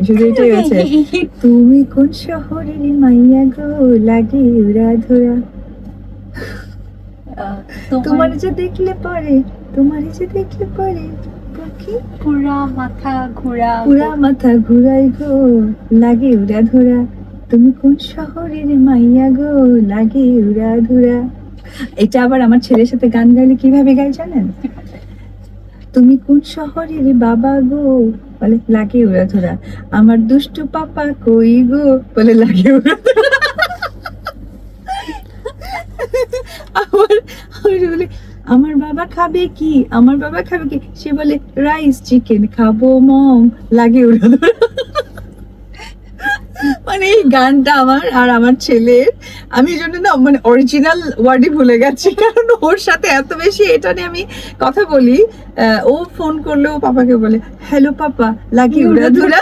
শুধু এটাই আছে, তুমি কোন শহরের মাইয়া গো লাগে উড়া ধরা, তোমার যে দেখলে পরে, তোমার যে দেখলে পরে পাখি পুরা মাথা ঘোরা, পুরা মাথা ঘুরাই গো লাগে উড়া ধরা, তুমি কোন শহরের মাইয়া গো লাগে উড়া ধরা। এটা আবার আমার ছেলের সাথে গান গাইলে কিভাবে গাই জানেন? তুমি কোন শহরের বাবা গো বলে লাগে উড়া ধরা, আমার দুষ্টু পাপা কই গো বলে লাগে উড়া ধরা। আবার আমি বলি আমার বাবা খাবে কি, আমার বাবা খাবে কি, সে বলে রাইস চিকেন খাবো মম লাগে উড়া ধরা। মানে এই গানটা আমার আর আমার ছেলের, আমি এই জন্য না মানে অরিজিনাল ওয়ার্ডই ভুলে গেছি, কারণ ওর সাথে এত বেশি এটা নিয়ে আমি কথা বলি। ও ফোন করলেও পাপাকে বলে হ্যালো পাপা লাগে উড়া ধরা।